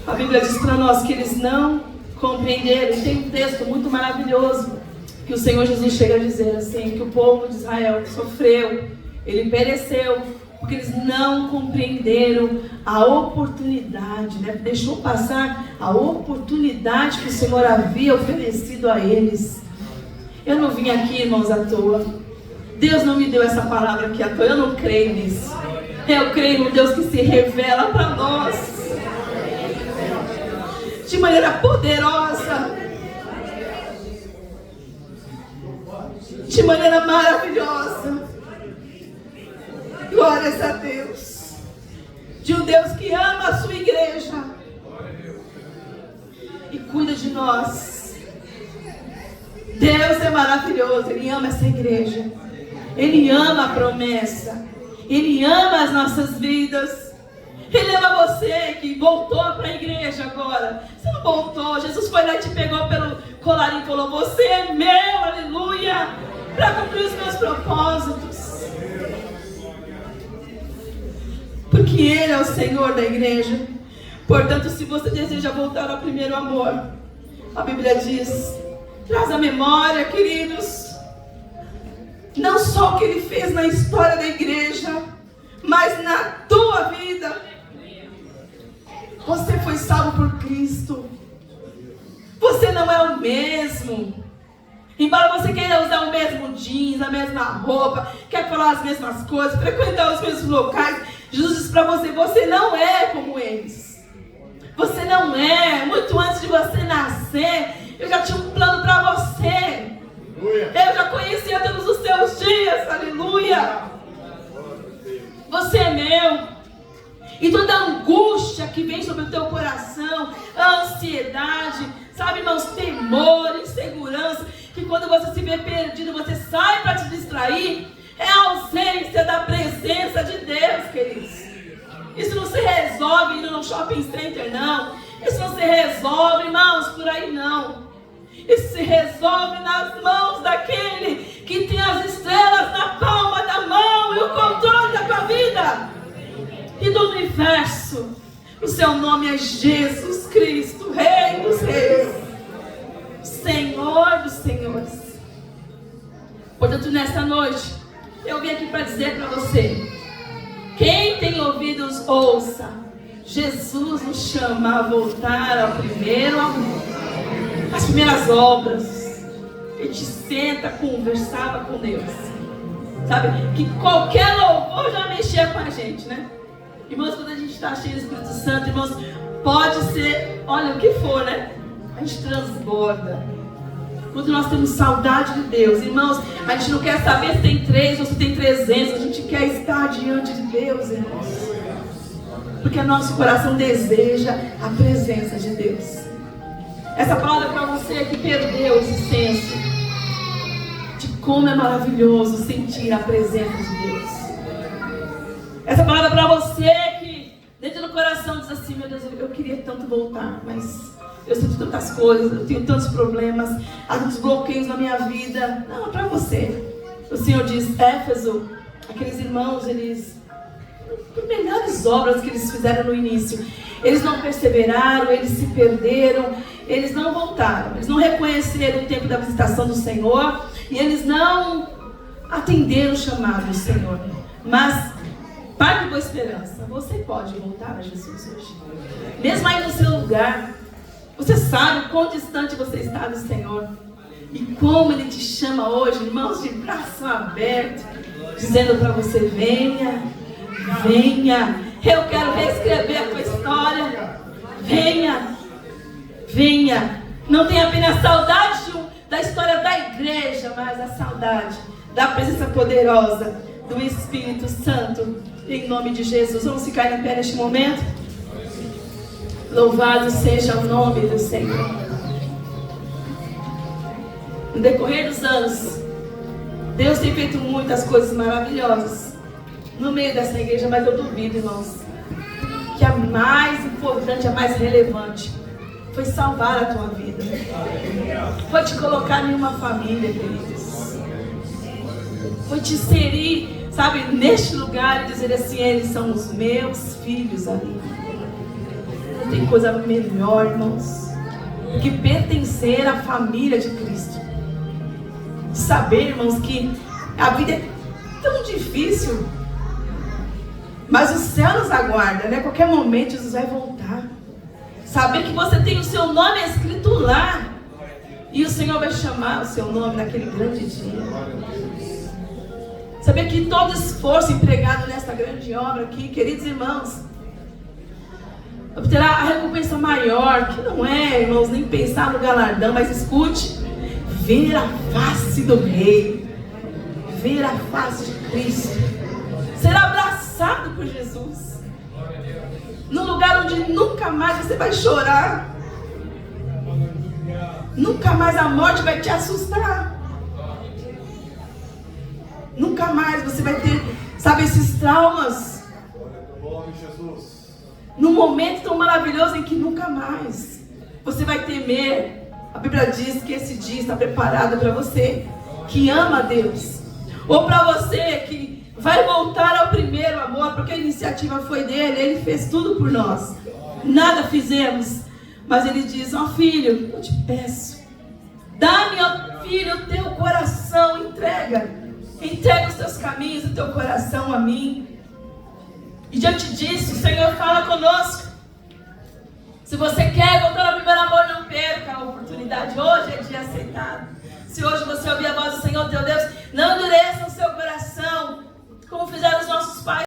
Speaker 1: A Bíblia diz para nós que eles não compreenderam. E tem um texto muito maravilhoso que o Senhor Jesus chega a dizer assim, que o povo de Israel sofreu, ele pereceu, porque eles não compreenderam a oportunidade, né? Deixou passar a oportunidade que o Senhor havia oferecido a eles. Eu não vim aqui, irmãos, à toa. Deus não me deu essa palavra aqui à toa. Eu não creio nisso. Eu creio no Deus que se revela para nós de maneira poderosa, de maneira maravilhosa. Glórias a Deus. De um Deus que ama a sua igreja e cuida de nós. Deus é maravilhoso. Ele ama essa igreja. Ele ama a promessa. Ele ama as nossas vidas. Ele ama você que voltou para a igreja agora. Você não voltou. Jesus foi lá e te pegou pelo colarinho e falou: você é meu, aleluia, para cumprir os meus propósitos. Porque Ele é o Senhor da igreja. Portanto, se você deseja voltar ao primeiro amor, a Bíblia diz, traz a memória, queridos, não só o que Ele fez na história da igreja, mas na tua vida. Você foi salvo por Cristo. Você não é o mesmo. Embora você queira usar o mesmo jeans, a mesma roupa, quer falar as mesmas coisas, frequentar os mesmos locais, Jesus diz para você: você não é como eles. Você não é. Muito antes de você nascer, eu já tinha um plano para você. Eu já conhecia todos os seus dias. Aleluia. Você é meu. E toda a angústia que vem sobre o teu coração, a ansiedade, sabe, irmãos, temor, insegurança, que quando você se vê perdido, você sai para te distrair, é a ausência da presença de Deus, queridos. Isso não se resolve indo no shopping center, não. Isso não se resolve, irmãos, por aí, não. Isso se resolve nas mãos daquele que tem as estrelas na palma da mão e o controle da tua vida e do universo. O seu nome é Jesus Cristo, Rei dos Reis, Senhor dos Senhores. Portanto, nesta noite, eu vim aqui para dizer para você: quem tem ouvidos, ouça. Jesus nos chama a voltar ao primeiro amor, às primeiras obras. A gente senta, conversava com Deus. Sabe, que qualquer louvor já mexia com a gente, né? Irmãos, quando a gente está cheio do Espírito Santo, irmãos, pode ser, olha, o que for, né? A gente transborda. Quando nós temos saudade de Deus, irmãos, a gente não quer saber se tem 3 ou se tem 300. A gente quer estar diante de Deus, irmãos. Porque nosso coração deseja a presença de Deus. Essa palavra é para você que perdeu esse senso de como é maravilhoso sentir a presença de Deus. Essa palavra é para você que dentro do coração diz assim: meu Deus, eu queria tanto voltar, mas eu sinto tantas coisas, eu tenho tantos problemas, há tantos bloqueios na minha vida. Não, é para você. O Senhor diz, Éfeso, aqueles irmãos, eles, por melhores obras que eles fizeram no início, eles não perseveraram, eles se perderam, eles não voltaram, eles não reconheceram o tempo da visitação do Senhor, e eles não atenderam o chamado do Senhor. Mas, Pai de boa esperança, você pode voltar a Jesus hoje. Mesmo aí no seu lugar, você sabe quão distante você está do Senhor. E como Ele te chama hoje, irmãos, de braço aberto, dizendo para você, venha, venha. Eu quero reescrever a tua história. Venha, venha. Não tenha apenas saudade da história da igreja, mas a saudade da presença poderosa do Espírito Santo. Em nome de Jesus. Vamos ficar em pé neste momento? Louvado seja o nome do Senhor. No decorrer dos anos, Deus tem feito muitas coisas maravilhosas no meio dessa igreja, mas eu duvido, irmãos, que a mais importante, a mais relevante foi salvar a tua vida. Foi te colocar em uma família, queridos. Foi te inserir, sabe, neste lugar e dizer assim, eles são os meus filhos ali. Não tem coisa melhor, irmãos, do que pertencer à família de Cristo. Saber, irmãos, que a vida é tão difícil, mas o céu nos aguarda, né? A qualquer momento Jesus vai voltar. Saber que você tem o seu nome escrito lá, e o Senhor vai chamar o seu nome naquele grande dia. Saber que todo esforço empregado nesta grande obra aqui, queridos irmãos, obterá a recompensa maior, que não é, irmãos, nem pensar no galardão, mas escute, ver a face do Rei, ver a face de Cristo, ser abraçado por Jesus, num lugar onde nunca mais você vai chorar, nunca mais a morte vai te assustar, nunca mais você vai ter, sabe, esses traumas, num momento tão maravilhoso em que nunca mais você vai temer. A Bíblia diz que esse dia está preparado para você que ama a Deus, ou para você que vai voltar ao primeiro amor, porque a iniciativa foi dele, ele fez tudo por nós, nada fizemos, mas ele diz, ó filho, eu te peço, dá-me, ó filho, o teu coração, entrega os teus caminhos, o teu coração a mim. E diante disso, o Senhor fala conosco. Se você quer voltar ao primeiro amor, não perca a oportunidade. Hoje é dia aceitado. Se hoje você ouvir a voz do Senhor teu Deus, não endureça o seu coração, como fizeram os nossos pais.